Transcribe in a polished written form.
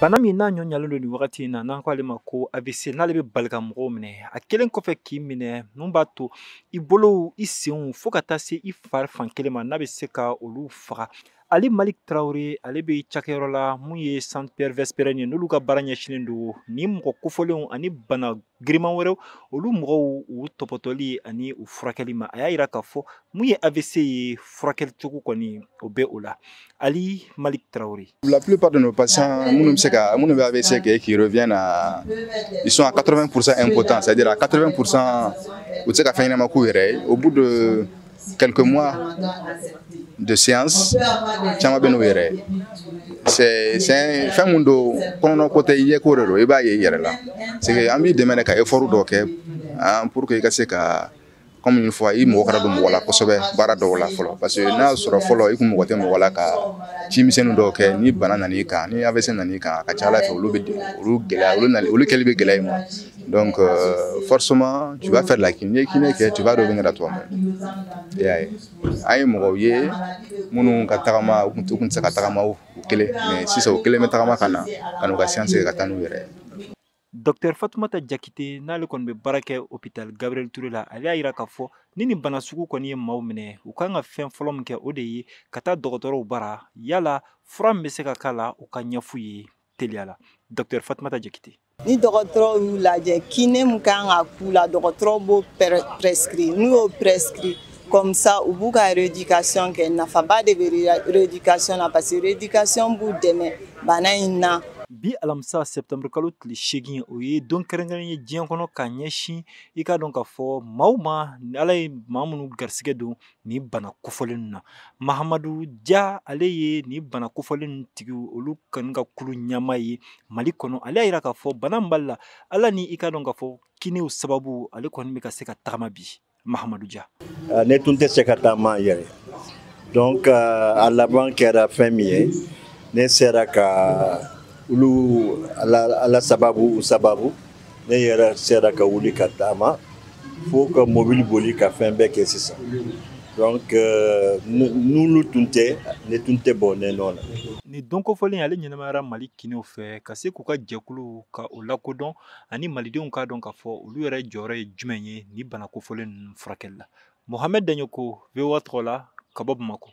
Bana min n'a ɲɔɲalen don nin wagati in na n'an ko ale ma ko AVC n'ale bɛ bali ka mɔgɔw minɛ a kelen kɔfɛ k'i minɛ mun b'a to i bolow i senw fo ka taa se i fari fan kelen ma n'a bɛ se ka olu faga. Ali Malik Tarawele ale bɛ cakɛyɔrɔ la mun ye Centre Pierre Vesprene ye n'olu ka baara ɲɛsinnen don ni mɔgɔ kofɔlenw ani bana giriman wɛrɛw olu mɔgɔw u tɔpɔtɔli ani u furakɛli ma a y'a yira k'a fɔ mun ye AVC ye furakɛli cogo kɔni o bɛ o la. Ali Malik Tarawele. La plupart de nos patients, AVC qui reviennent ils sont à 80% impotents, c'est-à-dire à 80% au bout de quelques mois de séance, c'est un fait qu'on côté il y a corps et bah il y a là. C'est un but de mener qu'à effort pour que c'est comme une fois il m'aura donné voilà kosɛbɛ baara dɔw la fɔlɔ parce que n'a sɔrɔ fɔlɔ i kun mɔgɔ tɛ mɔgɔ la ka cimisɛnnin dɔw kɛ ni bana nan'i kan ni AVC nan'i kan a ka ca Ala fɛ olu gɛlɛya olu kɛli bɛ gɛlɛya i ma donc forcément tu vas faire la kiné kɛ tu vas revenir à toi-même i y'a ye an ye mɔgɔw ye minnu ka tagama u kun tɛ se ka tagama u kelen mais sisan u kelen bɛ tagama ka na ka n'u ka séance kɛ ka taa n'u yɛrɛ ye. Dr Fatoumata Diakité n'ale kɔni bɛ baara kɛ hôpital Gabriel Touré la ale y'a yira k'a fɔ ni nin bana sugu kɔni ye maaw minɛ u kan ka fɛn fɔlɔ min kɛ o de ye ka taa dɔgɔtɔrɔw bara yala fura min bɛ se ka k'a la u ka ɲɛf'u ye teliya la. Dr Fatoumata Diakité. Ni dɔgɔtɔrɔw y'u lajɛ kiné mun kan ka k'u la dɔgɔtɔrɔw b'o prescrit n'u y'o prescrit comme ça u b'u ka rééducation kɛ nafaba de bɛ rééducation na parce que rééducation b'u dɛmɛ bana in na. Bi alamisa septembre kalo tile 8 o ye don kɛrɛnkɛrɛnnen ye diɲɛ kɔnɔ ka ɲɛsin i ka dɔn k'a fɔ maaw ma ala ye maa minnu garisɛgɛ don ni bana kofɔlen na Mahamadu Dia ale ye ni bana kofɔlen tigi olu kanu ka kulu ɲama ye Mali kɔnɔ ale y'a yira k'a fɔ bana min b'ale la ala ni i ka dɔn k'a fɔ kinéw sababu ale kɔni bɛ ka se ka tagama bi Mahamadu Dia. Ne tun tɛ se ka taama yɛrɛ donc a laban kɛra fɛn min ye ne sera ka ulu ala sababu ne yɛrɛ sera ka wuli ka taama fo ka mobile boli ka fɛn bɛɛ kɛ sisan donc n'ulu tun tɛ ne tun tɛ bɔ ne nɔ na. Ni don kofɔlen ale ɲɛnamayara Mali kinéw fɛ ka se k'u ka jɛkulu ka o lakodɔn ani malidenw k'a dɔn k'a fɔ olu yɛrɛ jɔyɔrɔ ye jumɛn ye ni bana kofɔlen ninnu furakɛli la. Mohamed Daɲoko VOA tɔgɔ la ka bɔ Bamako.